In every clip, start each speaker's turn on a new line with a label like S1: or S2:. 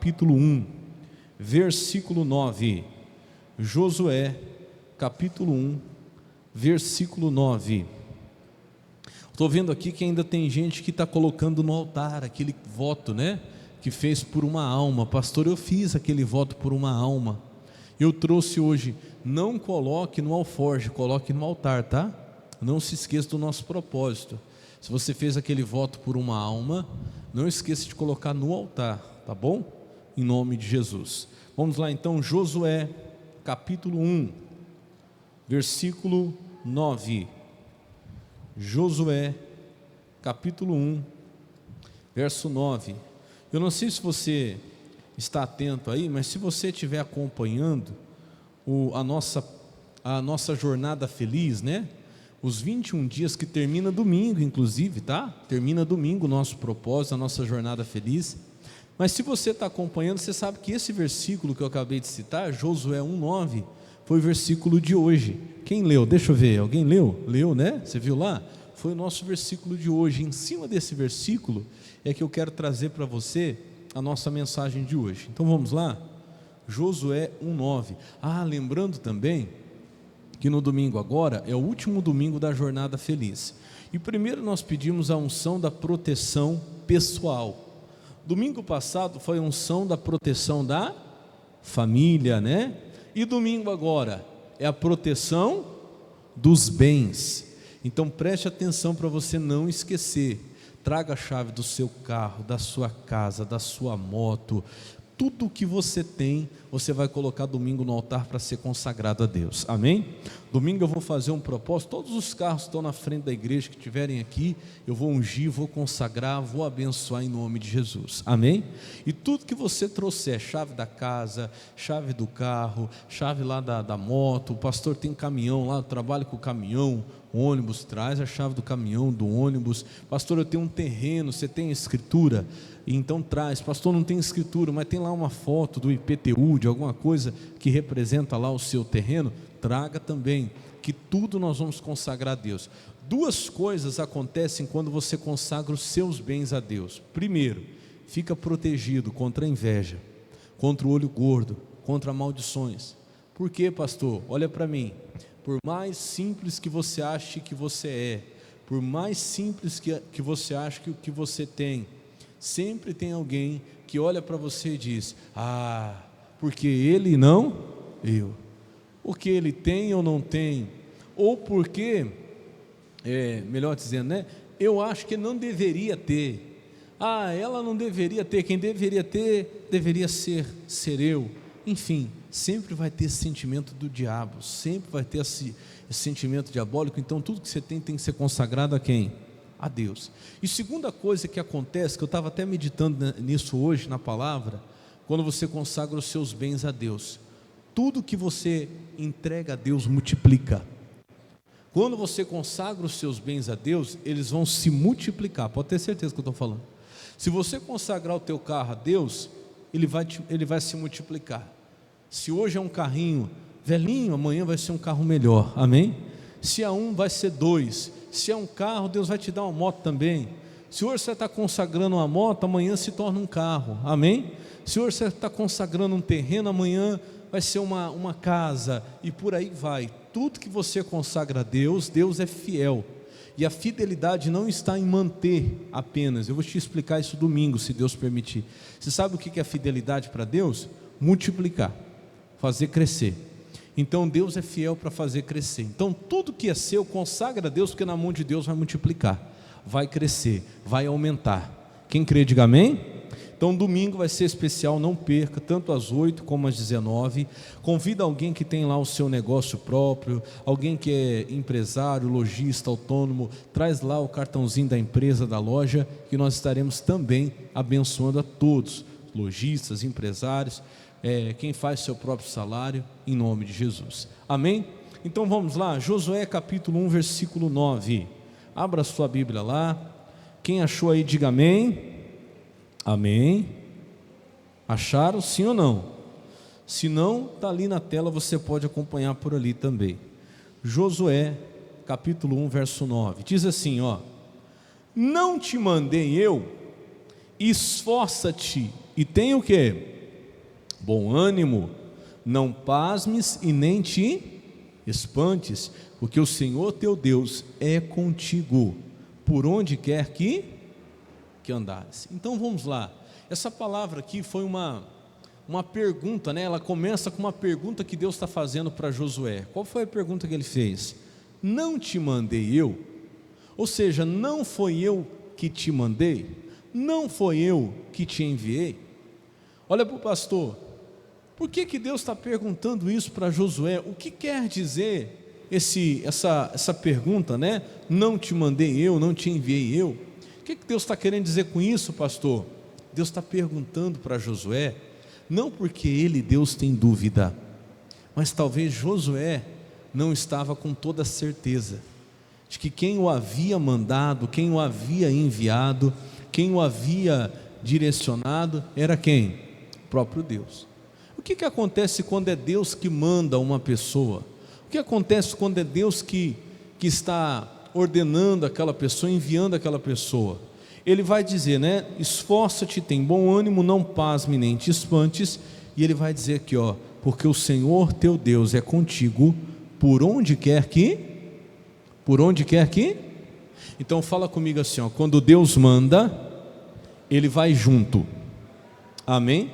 S1: capítulo 1, versículo 9. Josué, capítulo 1, versículo 9. Estou vendo aqui que ainda tem gente que está colocando no altar aquele voto, né? Que fez por uma alma. Pastor, eu fiz aquele voto por uma alma. Eu trouxe hoje, não coloque no alforje, coloque no altar, tá? Não se esqueça do nosso propósito. Se você fez aquele voto por uma alma, não esqueça de colocar no altar, tá bom? Em nome de Jesus. Vamos lá então, Josué, capítulo 1, versículo 9. Josué, capítulo 1, verso 9. Eu não sei se você está atento aí, mas se você estiver acompanhando a nossa jornada feliz, né? Os 21 dias que termina domingo, inclusive, tá? Termina domingo o nosso propósito, a nossa jornada feliz. Mas se você está acompanhando, você sabe que esse versículo que eu acabei de citar, Josué 1,9, foi o versículo de hoje. Quem leu? Deixa eu ver, alguém leu? Leu, né? Você viu lá? Foi o nosso versículo de hoje. Em cima desse versículo é que eu quero trazer para você a nossa mensagem de hoje. Então vamos lá? Josué 1,9. Lembrando também que no domingo agora é o último domingo da jornada feliz. E primeiro nós pedimos a unção da proteção pessoal. Domingo passado foi a unção da proteção da família, né? E domingo agora é a proteção dos bens. Então preste atenção para você não esquecer. Traga a chave do seu carro, da sua casa, da sua moto. Tudo que você tem, você vai colocar domingo no altar para ser consagrado a Deus, amém? Domingo eu vou fazer um propósito, todos os carros que estão na frente da igreja que estiverem aqui, eu vou ungir, vou consagrar, vou abençoar em nome de Jesus, amém? E tudo que você trouxer, chave da casa, chave do carro, chave lá da moto, o pastor tem caminhão lá, eu trabalho com o caminhão, o ônibus, traz a chave do caminhão, do ônibus. Pastor, eu tenho um terreno, você tem escritura? Então traz. Pastor, não tem escritura, mas tem lá uma foto do IPTU, de alguma coisa que representa lá o seu terreno, traga também, que tudo nós vamos consagrar a Deus. Duas coisas acontecem quando você consagra os seus bens a Deus. Primeiro, fica protegido contra a inveja, contra o olho gordo, contra maldições. Por quê, pastor? Olha para mim. Por mais simples que você ache que você é, por mais simples que você ache que o que você tem, sempre tem alguém que olha para você e diz: porque ele não, eu. Porque ele tem ou não tem, ou porque, melhor dizendo, né? Eu acho que não deveria ter. Ela não deveria ter, quem deveria ter, deveria ser eu. Enfim, sempre vai ter esse sentimento do diabo, sempre vai ter esse sentimento diabólico. Então tudo que você tem que ser consagrado a quem? A Deus. E segunda coisa que acontece, que eu estava até meditando nisso hoje na palavra, quando você consagra os seus bens a Deus, tudo que você entrega a Deus multiplica. Quando você consagra os seus bens a Deus, eles vão se multiplicar, pode ter certeza que eu estou falando. Se você consagrar o teu carro a Deus, ele vai se multiplicar. Se hoje é um carrinho velhinho, amanhã vai ser um carro melhor, amém? Se é um, vai ser dois. Se é um carro, Deus vai te dar uma moto também. Se hoje você está consagrando uma moto, amanhã se torna um carro, amém? Se hoje você está consagrando um terreno, amanhã vai ser uma casa, e por aí vai. Tudo que você consagra a Deus, Deus é fiel. E a fidelidade não está em manter apenas. Eu vou te explicar isso domingo, se Deus permitir. Você sabe o que é a fidelidade para Deus? Multiplicar, fazer crescer. Então Deus é fiel para fazer crescer. Então tudo que é seu, consagra a Deus, porque na mão de Deus vai multiplicar, vai crescer, vai aumentar. Quem crê, diga amém? Então domingo vai ser especial, não perca, tanto às 8 como às 19. Convida alguém que tem lá o seu negócio próprio, alguém que é empresário, lojista, autônomo, traz lá o cartãozinho da empresa, da loja, que nós estaremos também abençoando a todos, lojistas, empresários, quem faz seu próprio salário, em nome de Jesus, amém? Então vamos lá, Josué capítulo 1, versículo 9, abra sua Bíblia lá, quem achou aí diga amém. Amém? Acharam sim ou não? Se não, está ali na tela, você pode acompanhar por ali também. Josué capítulo 1, verso 9, diz assim, não te mandei eu, esforça-te e tem o quê? bom ânimo, não pasmes e nem te espantes, porque o Senhor teu Deus é contigo, por onde quer que andares. Então vamos lá, essa palavra aqui foi uma pergunta, né? Ela começa com uma pergunta que Deus está fazendo para Josué. Qual foi a pergunta que ele fez? Não te mandei eu? Ou seja, não foi eu que te mandei? Não foi eu que te enviei? Olha para o pastor, por que Deus está perguntando isso para Josué? O que quer dizer essa pergunta, né? Não te mandei eu, não te enviei eu? O que Deus está querendo dizer com isso, pastor? Deus está perguntando para Josué, não porque ele, Deus, tem dúvida, mas talvez Josué não estava com toda certeza de que quem o havia mandado, quem o havia enviado, quem o havia direcionado, era quem? O próprio Deus. O que acontece quando é Deus que manda uma pessoa? O que acontece quando é Deus que está ordenando aquela pessoa, enviando aquela pessoa? Ele vai dizer, né? Esforça-te, tem bom ânimo, não pasme nem te espantes. E ele vai dizer aqui, ó, porque o Senhor teu Deus é contigo, por onde quer que? Então fala comigo assim, ó, quando Deus manda, Ele vai junto, amém?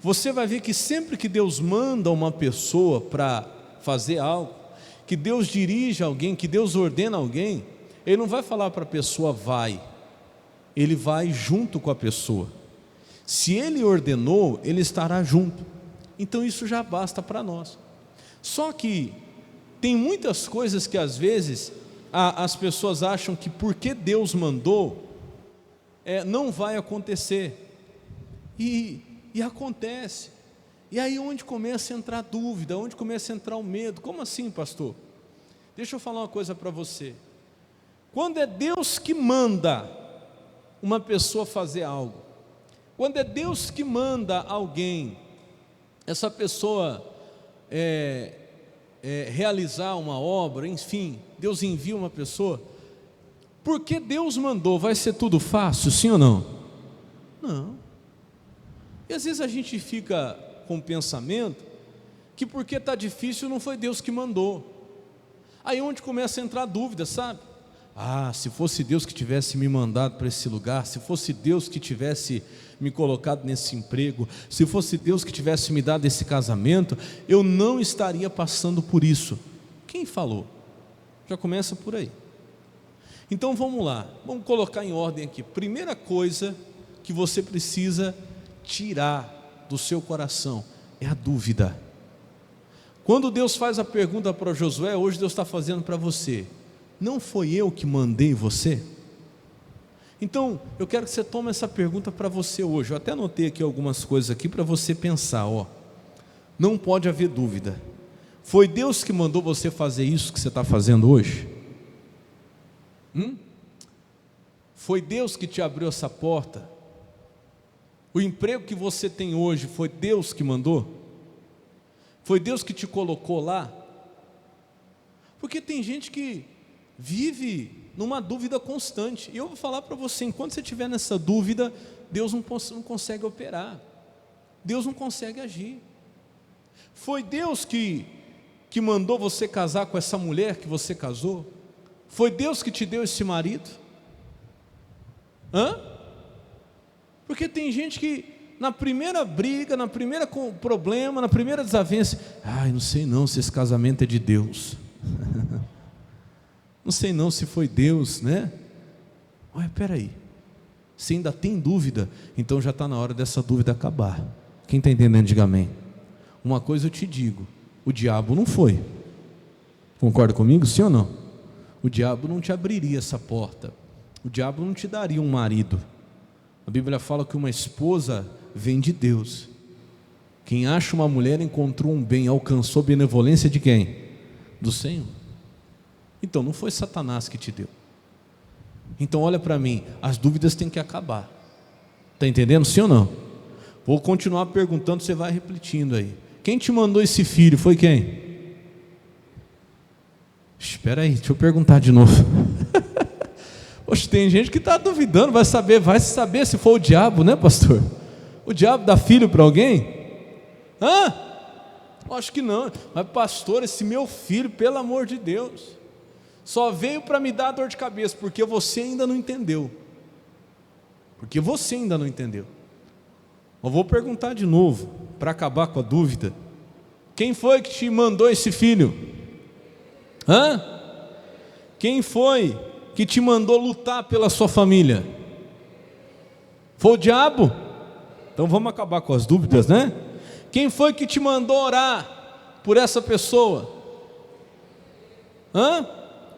S1: Você vai ver que sempre que Deus manda uma pessoa para fazer algo, que Deus dirige alguém, que Deus ordena alguém, Ele não vai falar para a pessoa vai, Ele vai junto com a pessoa. Se Ele ordenou, Ele estará junto. Então isso já basta para nós. Só que tem muitas coisas que às vezes as pessoas acham que porque Deus mandou, não vai acontecer. E acontece. E aí onde começa a entrar a dúvida, onde começa a entrar o medo? Como assim, pastor? Deixa eu falar uma coisa para você. Quando é Deus que manda uma pessoa fazer algo, quando é Deus que manda alguém, essa pessoa realizar uma obra, enfim, Deus envia uma pessoa, porque Deus mandou, vai ser tudo fácil, sim ou não? Não. E às vezes a gente fica com o pensamento que porque está difícil não foi Deus que mandou. Aí onde começa a entrar a dúvida, sabe? Se fosse Deus que tivesse me mandado para esse lugar, se fosse Deus que tivesse me colocado nesse emprego, se fosse Deus que tivesse me dado esse casamento, eu não estaria passando por isso. Quem falou? Já começa por aí. Então vamos lá, vamos colocar em ordem aqui. Primeira coisa que você precisa tirar do seu coração é a dúvida. Quando Deus faz a pergunta para Josué, hoje Deus está fazendo para você: não foi eu que mandei você? Então eu quero que você tome essa pergunta para você hoje. Eu até anotei aqui algumas coisas aqui para você pensar, ó. Não pode haver dúvida. Foi Deus que mandou você fazer isso que você está fazendo hoje? Foi Deus que te abriu essa porta? O emprego que você tem hoje, foi Deus que mandou? Foi Deus que te colocou lá? Porque tem gente que vive numa dúvida constante, e eu vou falar para você, enquanto você estiver nessa dúvida, Deus não consegue operar, Deus não consegue agir. Foi Deus que mandou você casar com essa mulher que você casou? Foi Deus que te deu esse marido? Porque tem gente que na primeira briga, na primeira problema, na primeira desavença, não sei não se esse casamento é de Deus. Não sei não se foi Deus, né? Olha, peraí, se ainda tem dúvida, então já está na hora dessa dúvida acabar. Quem está entendendo, diga amém. Uma coisa eu te digo, o diabo não foi. Concorda comigo, sim ou não? O diabo não te abriria essa porta, o diabo não te daria um marido. A Bíblia fala que uma esposa vem de Deus. Quem acha uma mulher encontrou um bem, alcançou benevolência de quem? Do Senhor. Então não foi Satanás que te deu. Então olha para mim, as dúvidas têm que acabar. Está entendendo, sim ou não? Vou continuar perguntando, você vai repetindo aí. Quem te mandou esse filho, foi quem? Espera aí, deixa eu perguntar de novo. Poxa, tem gente que está duvidando, vai saber se for o diabo, né, pastor? O diabo dá filho para alguém? Hã? Acho que não. Mas pastor, esse meu filho, pelo amor de Deus, só veio para me dar dor de cabeça, porque você ainda não entendeu. Porque você ainda não entendeu. Eu vou perguntar de novo, para acabar com a dúvida. Quem foi que te mandou esse filho? Hã? Quem foi que te mandou lutar pela sua família? Foi o diabo? Então vamos acabar com as dúvidas, né? Quem foi que te mandou orar por essa pessoa? Hã?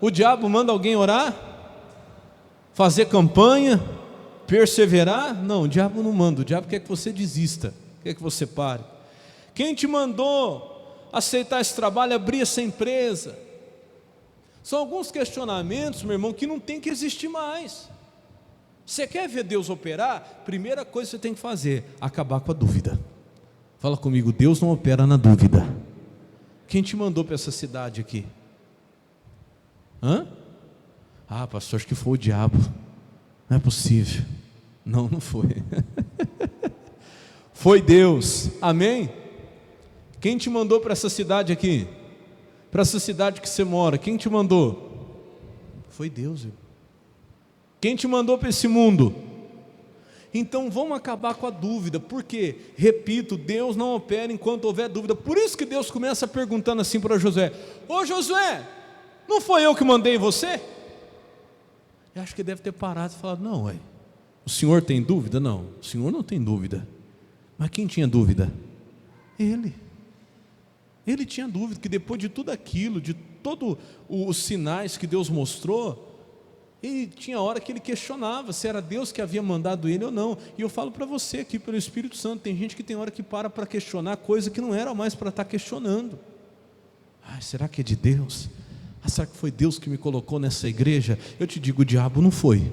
S1: O diabo manda alguém orar? Fazer campanha? Perseverar? Não, o diabo não manda. O diabo quer que você desista, quer que você pare. Quem te mandou aceitar esse trabalho, abrir essa empresa? São alguns questionamentos, meu irmão, que não tem que existir mais. Você quer ver Deus operar? Primeira coisa que você tem que fazer, acabar com a dúvida. Fala comigo, Deus não opera na dúvida. Quem te mandou para essa cidade aqui? Hã? Ah, pastor, acho que foi o diabo. Não é possível. Não, não foi. Foi Deus. Amém? Quem te mandou para essa cidade aqui? Para essa cidade que você mora? Quem te mandou? Foi Deus. Quem te mandou para esse mundo? Então vamos acabar com a dúvida. Por quê? Repito, Deus não opera enquanto houver dúvida. Por isso que Deus começa perguntando assim para Josué: ô Josué, não foi eu que mandei você? Eu acho que deve ter parado e falado: não, ué, o senhor tem dúvida? Não, o senhor não tem dúvida. Mas quem tinha dúvida? Ele tinha dúvida que depois de tudo aquilo, de todos os sinais que Deus mostrou, e tinha hora que ele questionava se era Deus que havia mandado ele ou não. E eu falo para você aqui pelo Espírito Santo, tem gente que tem hora que para questionar coisa que não era mais para estar questionando. Será que é de Deus? Será que foi Deus que me colocou nessa igreja? Eu te digo, o diabo não foi.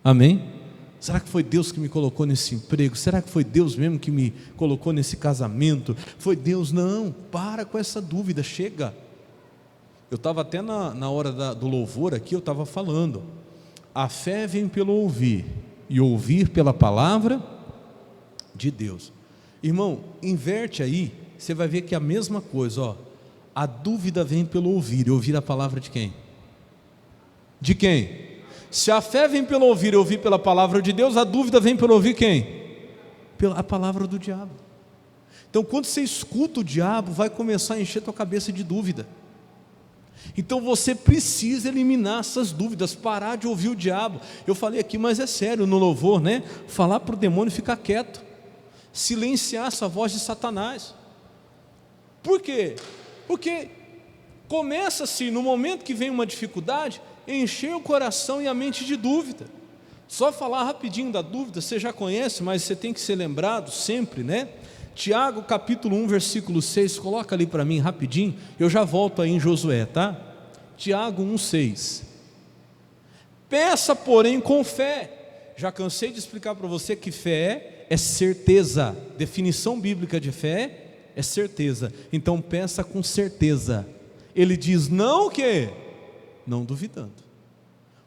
S1: Amém? Será que foi Deus que me colocou nesse emprego? Será que foi Deus mesmo que me colocou nesse casamento? Foi Deus? Não, para com essa dúvida, chega. Eu estava até na hora do louvor aqui, eu estava falando, a fé vem pelo ouvir, e ouvir pela palavra de Deus. Irmão, inverte aí, você vai ver que é a mesma coisa, ó. A dúvida vem pelo ouvir, e ouvir a palavra de quem? De quem? Se a fé vem pelo ouvir e ouvir pela palavra de Deus, a dúvida vem pelo ouvir quem? Pela palavra do diabo. Então quando você escuta o diabo, vai começar a encher tua cabeça de dúvida. Então você precisa eliminar essas dúvidas, parar de ouvir o diabo. Eu falei aqui, mas é sério, no louvor, né? Falar para o demônio ficar quieto, silenciar essa voz de Satanás. Por quê? Porque começa-se, no momento que vem uma dificuldade, encher o coração e a mente de dúvida. Só falar rapidinho da dúvida, você já conhece, mas você tem que ser lembrado sempre, né? Tiago capítulo 1, versículo 6, coloca ali para mim rapidinho, eu já volto aí em Josué, tá? Tiago 1, 6. Peça, porém, com fé. Já cansei de explicar para você que fé é certeza. Definição bíblica de fé é certeza. Então peça com certeza. Ele diz não o quê? Não duvidando.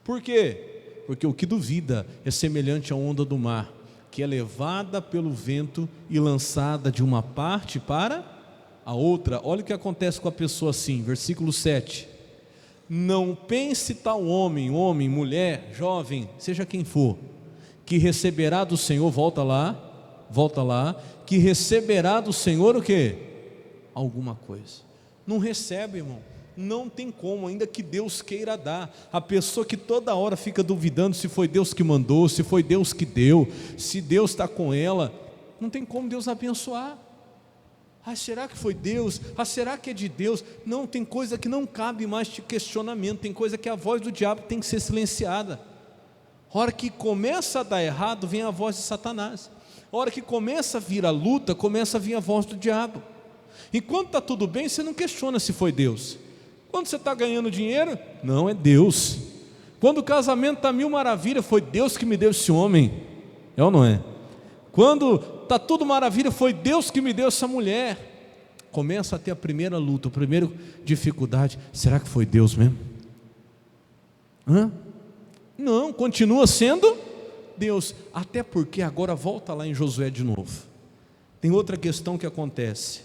S1: Por quê? Porque o que duvida é semelhante à onda do mar, que é levada pelo vento e lançada de uma parte para a outra. Olha o que acontece com a pessoa assim, versículo 7. Não pense tal homem, mulher, jovem, seja quem for, que receberá do Senhor, volta lá, que receberá do Senhor o quê? Alguma coisa. Não recebe, irmão. Não tem como, ainda que Deus queira dar. A pessoa que toda hora fica duvidando se foi Deus que mandou, se foi Deus que deu, se Deus está com ela, não tem como Deus abençoar. Será que foi Deus? Será que é de Deus? Não, tem coisa que não cabe mais de questionamento, tem coisa que a voz do diabo tem que ser silenciada. A hora que começa a dar errado, vem a voz de Satanás. A hora que começa a vir a luta, começa a vir a voz do diabo. Enquanto está tudo bem, você não questiona se foi Deus. Quando você está ganhando dinheiro, não, é Deus. Quando o casamento está mil maravilha, foi Deus que me deu esse homem. É ou não é? Quando está tudo maravilha, foi Deus que me deu essa mulher. Começa a ter a primeira luta, a primeira dificuldade. Será que foi Deus mesmo? Não, continua sendo Deus. Até porque, agora volta lá em Josué de novo. tem outra questão que acontece.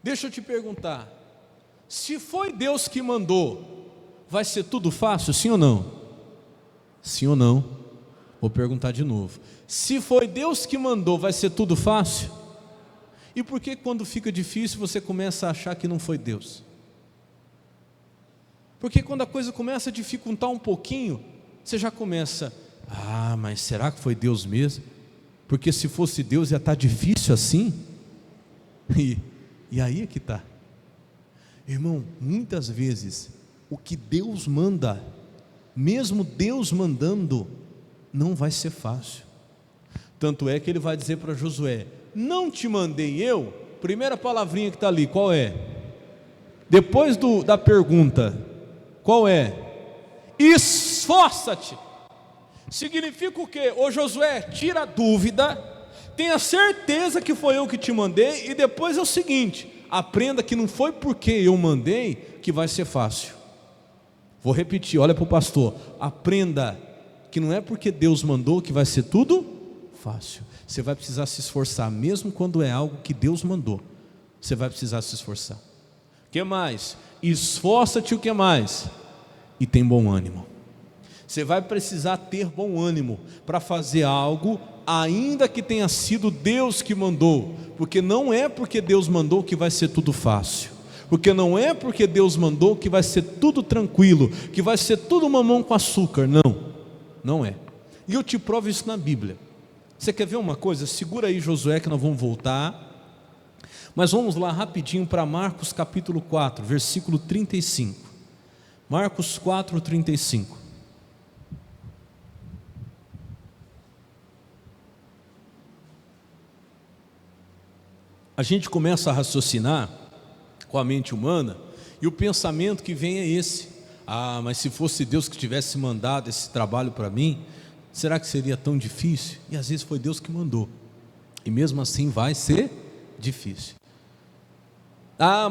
S1: Deixa eu te perguntar, se foi Deus que mandou, vai ser tudo fácil, sim ou não? Sim ou não? Vou perguntar de novo. Se foi Deus que mandou, vai ser tudo fácil? E por que quando fica difícil você começa a achar que não foi Deus? Porque quando a coisa começa a dificultar um pouquinho, você já começa, mas será que foi Deus mesmo? Porque se fosse Deus ia estar difícil assim? E aí é que está. Irmão, muitas vezes o que Deus manda, mesmo Deus mandando, não vai ser fácil. Tanto é que ele vai dizer para Josué: não te mandei eu? Primeira palavrinha que está ali, qual é? Depois da pergunta, qual é? Esforça-te. Significa o quê? Ô Josué, tira a dúvida, tenha certeza que foi eu que te mandei, e depois é o seguinte, aprenda que não foi porque eu mandei que vai ser fácil. Vou repetir, olha para o pastor, aprenda que não é porque Deus mandou que vai ser tudo fácil. Você vai precisar se esforçar, mesmo quando é algo que Deus mandou, você vai precisar se esforçar. O que mais? Esforça-te, o que mais? E tem bom ânimo. Você vai precisar ter bom ânimo para fazer algo, ainda que tenha sido Deus que mandou, porque não é porque Deus mandou que vai ser tudo fácil, porque não é porque Deus mandou que vai ser tudo tranquilo, que vai ser tudo mamão com açúcar, não é. E eu te provo isso na Bíblia. Você quer ver uma coisa? Segura aí Josué que nós vamos voltar, mas vamos lá rapidinho para Marcos capítulo 4, versículo 35. Marcos 4, 35. A gente começa a raciocinar com a mente humana, e o pensamento que vem é esse: mas se fosse Deus que tivesse mandado esse trabalho para mim, será que seria tão difícil? E às vezes foi Deus que mandou, e mesmo assim vai ser difícil.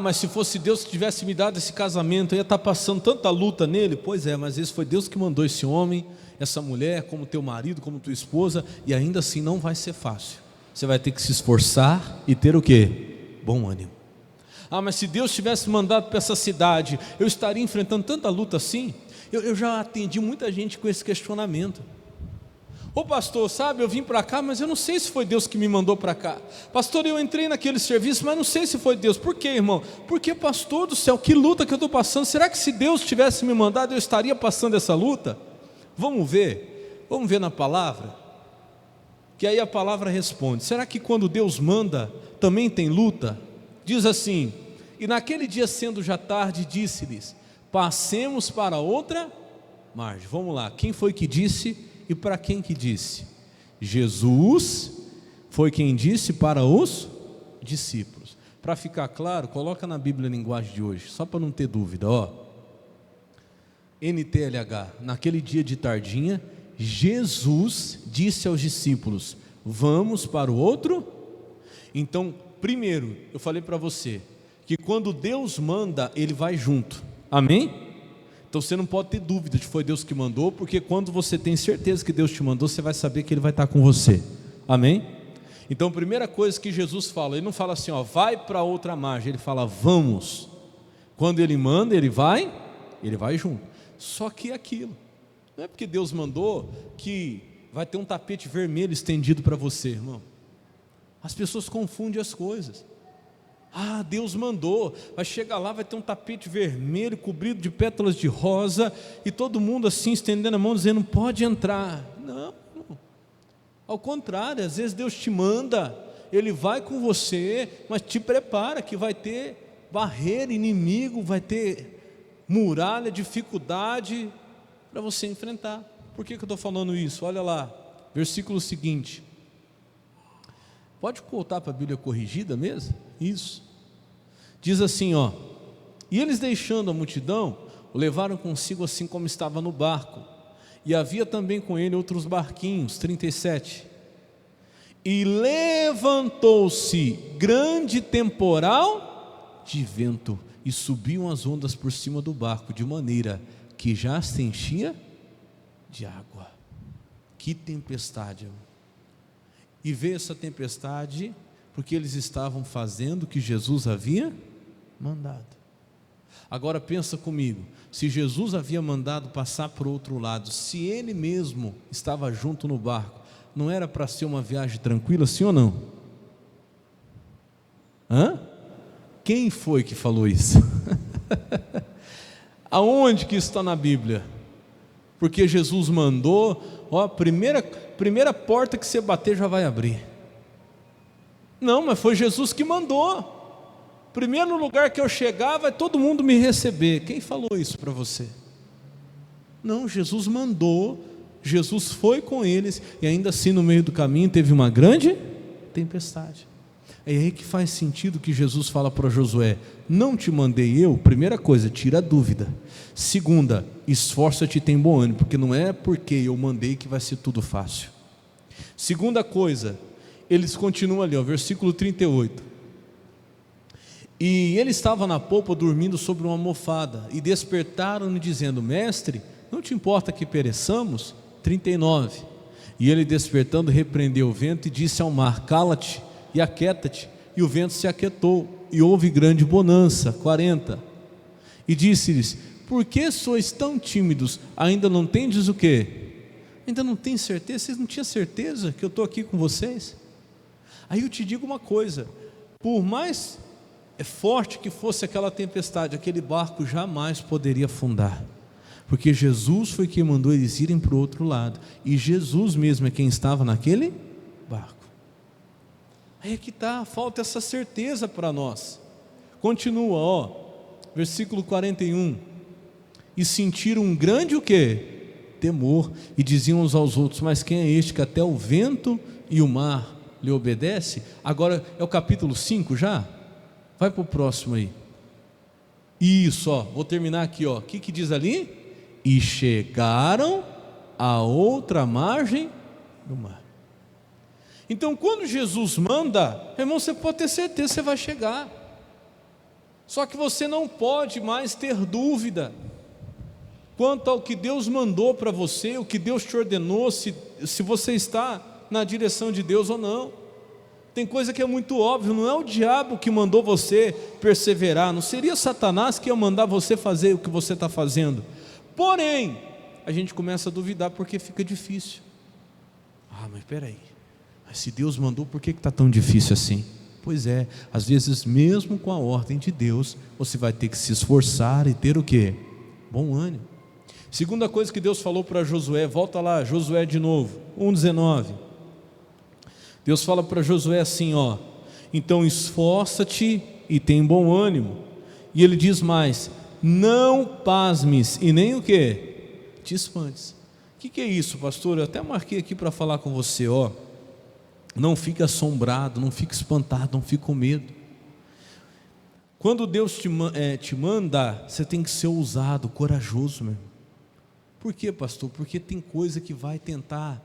S1: Mas se fosse Deus que tivesse me dado esse casamento, eu ia estar passando tanta luta nele. Pois é, mas às vezes foi Deus que mandou esse homem, essa mulher, como teu marido, como tua esposa, e ainda assim não vai ser fácil. Você vai ter que se esforçar e ter o quê? Bom ânimo. Mas se Deus tivesse mandado para essa cidade, eu estaria enfrentando tanta luta assim? Eu já atendi muita gente com esse questionamento. Ô pastor, sabe, eu vim para cá, mas eu não sei se foi Deus que me mandou para cá. Pastor, eu entrei naquele serviço, mas não sei se foi Deus. Por quê, irmão? Porque, pastor do céu, que luta que eu estou passando. Será que se Deus tivesse me mandado, eu estaria passando essa luta? Vamos ver na palavra, que aí a palavra responde. Será que quando Deus manda, também tem luta? Diz assim: e naquele dia, sendo já tarde, disse-lhes: passemos para outra margem. Vamos lá, quem foi que disse e para quem que disse? Jesus foi quem disse para os discípulos. Para ficar claro, coloca na Bíblia a linguagem de hoje, só para não ter dúvida, NTLH, naquele dia de tardinha, Jesus disse aos discípulos: vamos para o outro? Então, primeiro, eu falei para você que quando Deus manda, Ele vai junto, amém? Então você não pode ter dúvida de que foi Deus que mandou, porque quando você tem certeza que Deus te mandou, você vai saber que Ele vai estar com você, amém? Então a primeira coisa que Jesus fala, Ele não fala assim, vai para outra margem, Ele fala vamos. Quando Ele manda, Ele vai junto. Só que é aquilo, não é porque Deus mandou que vai ter um tapete vermelho estendido para você, irmão. As pessoas confundem as coisas. Deus mandou, vai chegar lá, vai ter um tapete vermelho cobrido de pétalas de rosa, e todo mundo assim estendendo a mão dizendo, pode entrar. Não, ao contrário, às vezes Deus te manda, Ele vai com você, mas te prepara que vai ter barreira, inimigo, vai ter muralha, dificuldade para você enfrentar. Por que eu estou falando isso? Olha lá, versículo seguinte. Pode voltar para a Bíblia corrigida mesmo? Isso. Diz assim, e eles deixando a multidão, o levaram consigo assim como estava no barco, e havia também com ele outros barquinhos, 37. E levantou-se grande temporal de vento, e subiam as ondas por cima do barco, de maneira que já se enchia de água. Que tempestade, irmão. E veio essa tempestade porque eles estavam fazendo o que Jesus havia mandado. Agora pensa comigo, se Jesus havia mandado passar para o outro lado, se ele mesmo estava junto no barco, não era para ser uma viagem tranquila, sim ou não? Quem foi que falou isso? Aonde que está na Bíblia? Porque Jesus mandou, ó, primeira porta que você bater já vai abrir. Não, mas foi Jesus que mandou. Primeiro lugar que eu chegar, vai todo mundo me receber. Quem falou isso para você? Não, Jesus mandou, Jesus foi com eles, e ainda assim no meio do caminho teve uma grande tempestade. É aí que faz sentido que Jesus fala para Josué: não te mandei eu? Primeira coisa, tira a dúvida. Segunda, esforça-te e tem bom ânimo, porque não é porque eu mandei que vai ser tudo fácil. Segunda coisa, eles continuam ali, ó, versículo 38. E ele estava na polpa dormindo sobre uma almofada, e despertaram-no dizendo: mestre, não te importa que pereçamos? 39. E ele despertando repreendeu o vento e disse ao mar: cala-te e aquieta-te. E o vento se aquietou, e houve grande bonança. 40. E disse-lhes: por que sois tão tímidos? Ainda não tendes o quê? Ainda não tem certeza? Vocês não tinham certeza que eu estou aqui com vocês? Aí eu te digo uma coisa: por mais forte que fosse aquela tempestade, aquele barco jamais poderia afundar, porque Jesus foi quem mandou eles irem para o outro lado, e Jesus mesmo é quem estava naquele barco. Aí é que está, falta essa certeza para nós. Continua, ó, versículo 41. E sentiram um grande o quê? Temor, e diziam uns aos outros: mas quem é este que até o vento e o mar lhe obedece? Agora é o capítulo 5 já? Vai para o próximo aí. Isso, ó, vou terminar aqui, ó. O que diz ali? E chegaram à outra margem do mar. Então quando Jesus manda, irmão, você pode ter certeza que você vai chegar. Só que você não pode mais ter dúvida quanto ao que Deus mandou para você, o que Deus te ordenou, se você está na direção de Deus ou não. Tem coisa que é muito óbvio, não é o diabo que mandou você perseverar, não seria Satanás que ia mandar você fazer o que você está fazendo. Porém, a gente começa a duvidar porque fica difícil. Mas espera aí, se Deus mandou, por que está tão difícil assim? Pois é, às vezes mesmo com a ordem de Deus, você vai ter que se esforçar e ter o quê? Bom ânimo. Segunda coisa que Deus falou para Josué, volta lá, Josué de novo, 1,19. Deus fala para Josué assim, ó: então esforça-te e tem bom ânimo. E ele diz mais: não pasmes e nem o quê? Te espantes. O que é isso, pastor? Eu até marquei aqui para falar com você, ó. Não fique assombrado, não fique espantado, não fique com medo. Quando Deus te manda, você tem que ser ousado, corajoso mesmo. Por quê, pastor? Porque tem coisa que vai tentar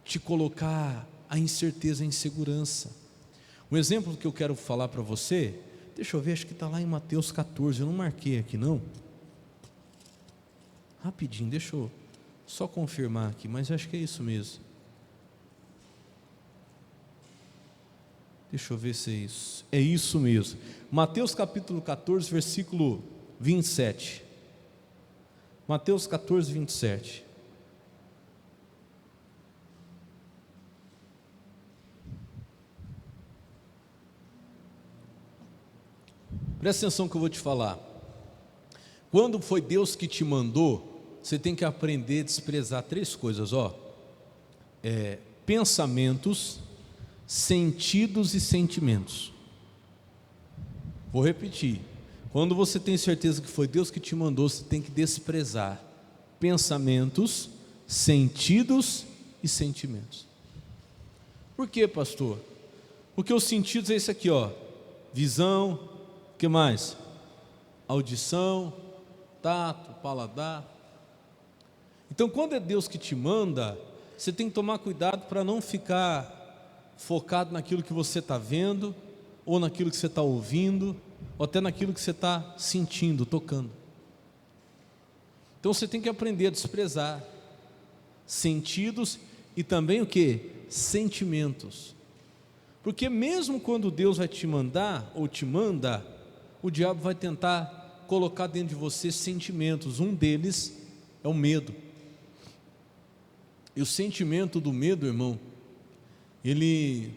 S1: te colocar a incerteza, a insegurança. Um exemplo que eu quero falar para você, deixa eu ver, acho que está lá em Mateus 14, eu não marquei aqui não. Rapidinho, deixa eu só confirmar aqui, mas acho que é isso mesmo. Deixa eu ver se é isso. É isso mesmo. Mateus capítulo 14, versículo 27. Mateus 14, 27. Presta atenção que eu vou te falar. Quando foi Deus que te mandou, você tem que aprender a desprezar três coisas, ó. Pensamentos, sentidos e sentimentos. Vou repetir. Quando você tem certeza que foi Deus que te mandou, você tem que desprezar pensamentos, sentidos e sentimentos. Por quê, pastor? Porque os sentidos é esse aqui, ó: visão, o que mais? Audição, tato, paladar. Então quando é Deus que te manda, você tem que tomar cuidado para não ficar focado naquilo que você está vendo, ou naquilo que você está ouvindo, ou até naquilo que você está sentindo, tocando. Então você tem que aprender a desprezar sentidos e também o que? Sentimentos. Porque mesmo quando Deus vai te mandar, ou te manda, o diabo vai tentar colocar dentro de você sentimentos. Um deles é o medo. E o sentimento do medo, irmão, ele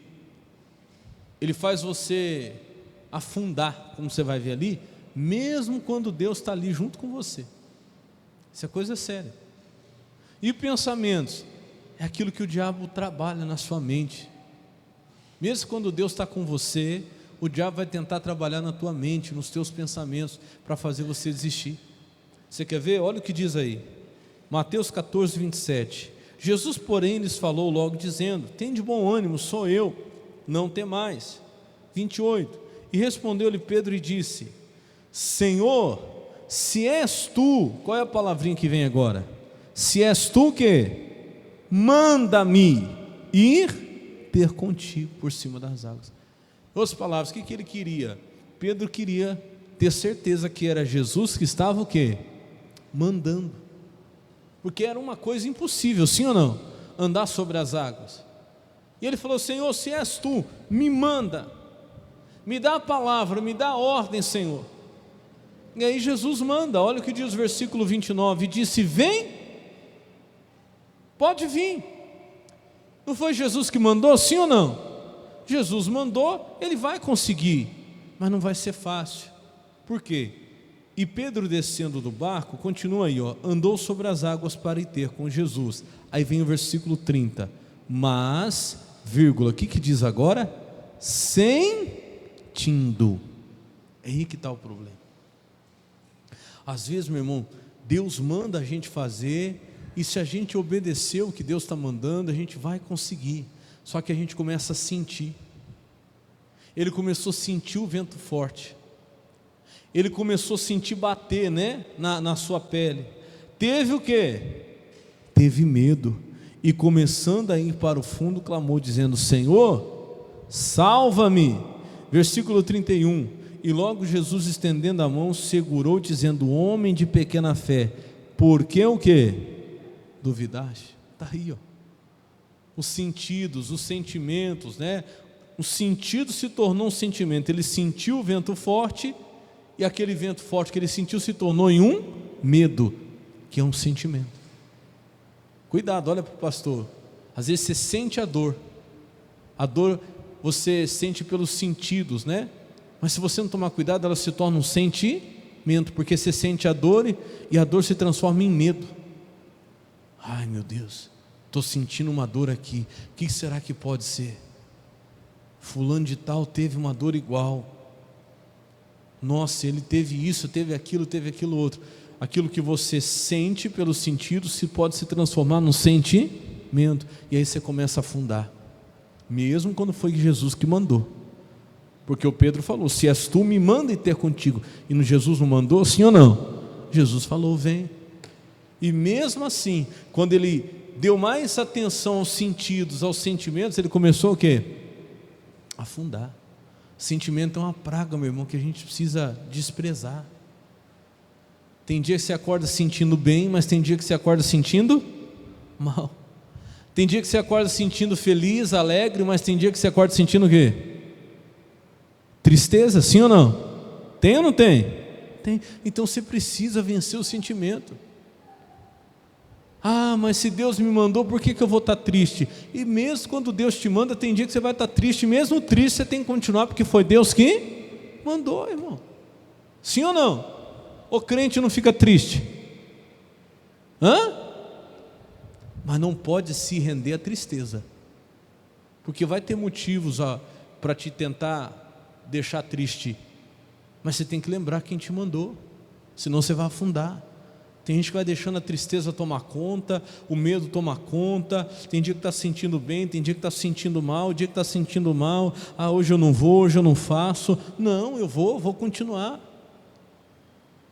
S1: faz você afundar, como você vai ver ali, mesmo quando Deus está ali junto com você. Isso é coisa séria. E pensamentos, é aquilo que o diabo trabalha na sua mente. Mesmo quando Deus está com você, o diabo vai tentar trabalhar na tua mente, nos teus pensamentos, para fazer você desistir. Você quer ver? Olha o que diz aí, Mateus 14, 27. Jesus, porém, lhes falou logo dizendo: tende bom ânimo, sou eu, não temais. 28. E respondeu-lhe Pedro e disse: Senhor, se és tu, qual é a palavrinha que vem agora? Se és tu, que? Manda-me ir ter contigo por cima das águas. Em outras palavras, o que ele queria? Pedro queria ter certeza que era Jesus que estava o quê? Mandando. Porque era uma coisa impossível, sim ou não? Andar sobre as águas. E ele falou: Senhor, se és tu, me manda, me dá a palavra, me dá a ordem, Senhor. E aí Jesus manda, olha o que diz o versículo 29, disse: vem, pode vir. Não foi Jesus que mandou, sim ou não? Jesus mandou, ele vai conseguir, mas não vai ser fácil. Por quê? E Pedro, descendo do barco, continua aí, andou sobre as águas para ir ter com Jesus. Aí vem o versículo 30, mas, vírgula, o que diz agora? Sentindo. É aí que está o problema. Às vezes, meu irmão, Deus manda a gente fazer, e se a gente obedecer o que Deus está mandando, a gente vai conseguir. Só que a gente começa a sentir. Ele começou a sentir o vento forte. Ele começou a sentir bater, né, na sua pele. Teve o quê? Teve medo. E começando a ir para o fundo, clamou dizendo: Senhor, salva-me. Versículo 31. E logo Jesus, estendendo a mão, segurou, dizendo: homem de pequena fé, por que o quê? Duvidaste? Está aí, os sentidos, os sentimentos, né? O sentido se tornou um sentimento. Ele sentiu o vento forte, e aquele vento forte que ele sentiu se tornou em um medo, que é um sentimento. Cuidado, olha para o pastor. Às vezes você sente a dor você sente pelos sentidos, né? Mas se você não tomar cuidado, ela se torna um sentimento, porque você sente a dor e a dor se transforma em medo. Ai, meu Deus, estou sentindo uma dor aqui, o que será que pode ser? Fulano de tal teve uma dor igual. Nossa, ele teve isso, teve aquilo outro. Aquilo que você sente pelos sentidos pode se transformar num sentimento, e aí você começa a afundar, mesmo quando foi Jesus que mandou. Porque o Pedro falou: se és tu, me manda ir ter contigo. E no Jesus não mandou, sim ou não? Jesus falou: vem. E mesmo assim, quando ele deu mais atenção aos sentidos, aos sentimentos, ele começou o quê? Afundar. Sentimento é uma praga, meu irmão, que a gente precisa desprezar. Tem dia que você acorda sentindo bem, mas tem dia que você acorda sentindo mal. Tem dia que você acorda sentindo feliz, alegre, mas tem dia que você acorda sentindo o quê? Tristeza, sim ou não? Tem ou não tem? Tem. Então você precisa vencer o sentimento. Ah, mas se Deus me mandou, por que eu vou estar triste? E mesmo quando Deus te manda, tem dia que você vai estar triste. Mesmo triste, você tem que continuar, porque foi Deus que mandou, irmão. Sim ou não? O crente não fica triste? Mas não pode se render à tristeza, porque vai ter motivos para te tentar deixar triste, mas você tem que lembrar quem te mandou, senão você vai afundar. Tem gente que vai deixando a tristeza tomar conta, o medo tomar conta. Tem dia que está se sentindo bem, tem dia que está se sentindo mal. O dia que está se sentindo mal, hoje eu não vou, hoje eu não faço. Não, eu vou continuar.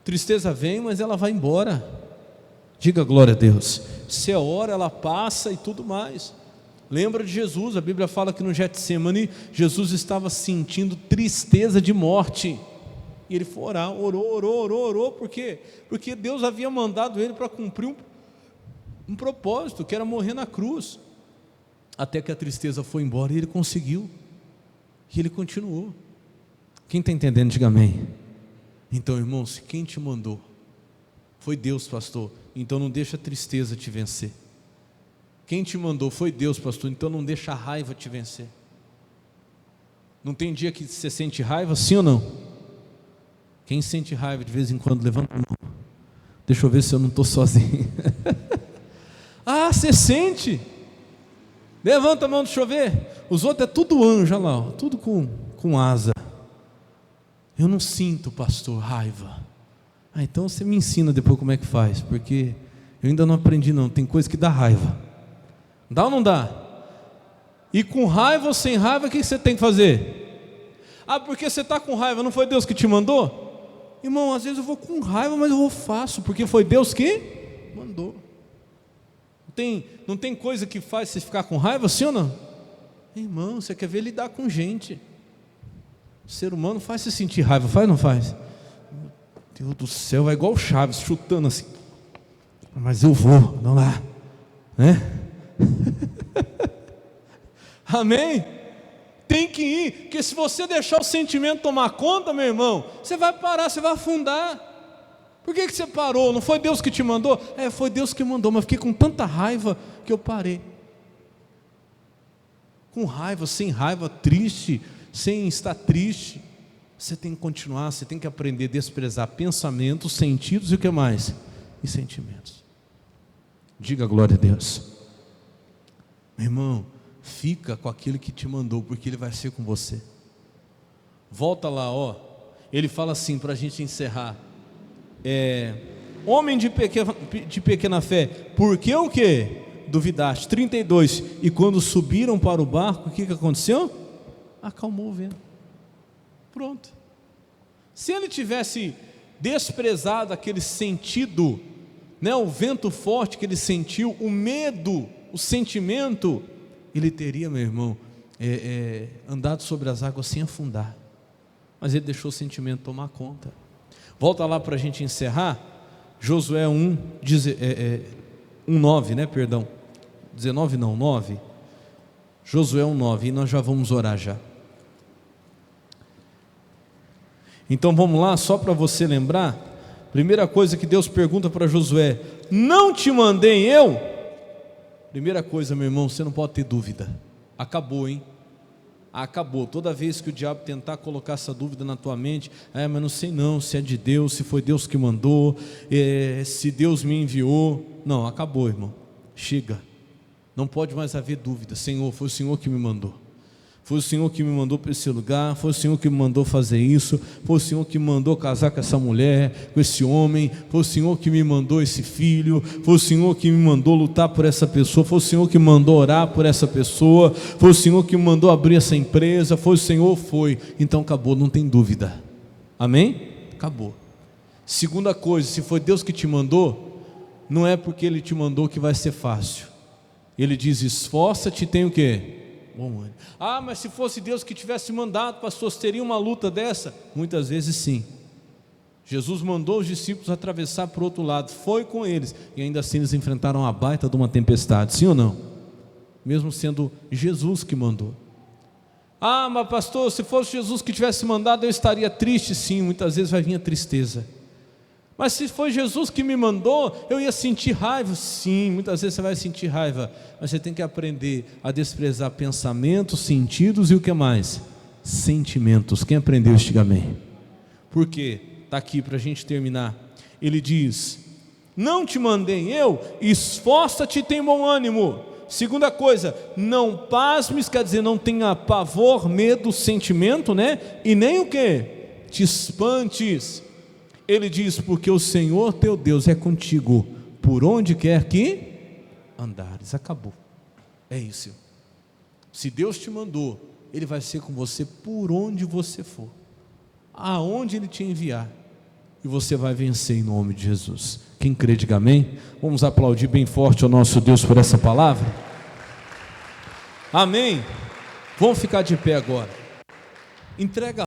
S1: Tristeza vem, mas ela vai embora. Diga glória a Deus. Se é hora, ela passa e tudo mais. Lembra de Jesus, a Bíblia fala que no Getsemane, Jesus estava sentindo tristeza de morte. E ele foi orar, orou, por quê? Porque Deus havia mandado ele para cumprir um propósito, que era morrer na cruz. até que a tristeza foi embora e ele conseguiu, e ele continuou. Quem está entendendo, diga amém. Então, irmãos, se quem te mandou foi Deus, pastor, então não deixa a tristeza te vencer. Quem te mandou foi Deus, pastor, então não deixa a raiva te vencer. Não tem dia que você sente raiva, sim ou não? Quem sente raiva de vez em quando, levanta a mão. Deixa eu ver se eu não estou sozinho. Ah, você sente? Levanta a mão, deixa eu ver. Os outros é tudo anjo, olha lá, ó, tudo com asa. Eu não sinto, pastor, raiva. Ah, então você me ensina depois como é que faz, porque eu ainda não aprendi não, tem coisa que dá raiva. Dá ou não dá? E com raiva ou sem raiva, o que você tem que fazer? Ah, porque você está com raiva, não foi Deus que te mandou? Irmão, às vezes eu vou com raiva, mas eu faço, porque foi Deus que mandou. Não tem coisa que faz você ficar com raiva, sim ou não? Irmão, você quer ver lidar com gente. O ser humano faz você sentir raiva, faz ou não faz? Meu Deus do céu, vai igual o Chaves, chutando assim. Mas eu vou, não lá, né? Amém? Tem que ir, porque se você deixar o sentimento tomar conta, meu irmão, você vai parar, você vai afundar. Por que você parou? Não foi Deus que te mandou? Foi Deus que mandou, mas fiquei com tanta raiva que eu parei. Com raiva, sem raiva, triste, sem estar triste. Você tem que continuar, você tem que aprender a desprezar pensamentos, sentidos e o que mais? E sentimentos. Diga glória a Deus. Meu irmão, fica com aquele que te mandou, porque ele vai ser com você. Volta lá, ó. Ele fala assim para a gente encerrar. Homem de pequena fé, por que o que? Duvidaste. 32. E quando subiram para o barco, o que aconteceu? Acalmou o vento. Pronto. Se ele tivesse desprezado aquele sentido, né, o vento forte que ele sentiu, o medo, o sentimento, ele teria, meu irmão, andado sobre as águas sem afundar. Mas ele deixou o sentimento tomar conta. Volta lá para a gente encerrar. Josué 1:9, né, perdão, 19 não, 9. Josué 1:9, e nós já vamos orar já. Então vamos lá, só para você lembrar. Primeira coisa que Deus pergunta para Josué: não te mandei eu? Primeira coisa, meu irmão, você não pode ter dúvida. Acabou, hein? Acabou. Toda vez que o diabo tentar colocar essa dúvida na tua mente, mas não sei não, se é de Deus, se foi Deus que mandou, se Deus me enviou. Não, acabou, irmão. Chega. Não pode mais haver dúvida. Senhor, foi o Senhor que me mandou. Foi o Senhor que me mandou para esse lugar, foi o Senhor que me mandou fazer isso, foi o Senhor que me mandou casar com essa mulher, com esse homem, foi o Senhor que me mandou esse filho, foi o Senhor que me mandou lutar por essa pessoa, foi o Senhor que me mandou orar por essa pessoa, foi o Senhor que me mandou abrir essa empresa, foi o Senhor, foi. Então acabou, não tem dúvida. Amém? Acabou. Segunda coisa, se foi Deus que te mandou, não é porque Ele te mandou que vai ser fácil. Ele diz: esforça-te, tem o quê? Bom, mas se fosse Deus que tivesse mandado, pastor, teria uma luta dessa? Muitas vezes sim. Jesus mandou os discípulos atravessar para o outro lado, foi com eles, e ainda assim eles enfrentaram a baita de uma tempestade, sim ou não? Mesmo sendo Jesus que mandou. Mas pastor, se fosse Jesus que tivesse mandado, eu estaria triste. Sim, muitas vezes vai vir a tristeza. Mas se foi Jesus que me mandou, eu ia sentir raiva. Sim, muitas vezes você vai sentir raiva, mas você tem que aprender a desprezar pensamentos, sentidos e o que mais? Sentimentos. Quem aprendeu este amém? Por quê? Está aqui para a gente terminar. Ele diz: não te mandei eu, esforça-te e tem bom ânimo. Segunda coisa, não pasmes, quer dizer, não tenha pavor, medo, sentimento, né? E nem o quê? Te espantes. Ele diz: porque o Senhor teu Deus é contigo, por onde quer que andares. Acabou. É isso. Se Deus te mandou, Ele vai ser com você por onde você for, aonde Ele te enviar, e você vai vencer em nome de Jesus. Quem crê, diga amém. Vamos aplaudir bem forte ao nosso Deus por essa palavra. Amém. Vamos ficar de pé agora. Entrega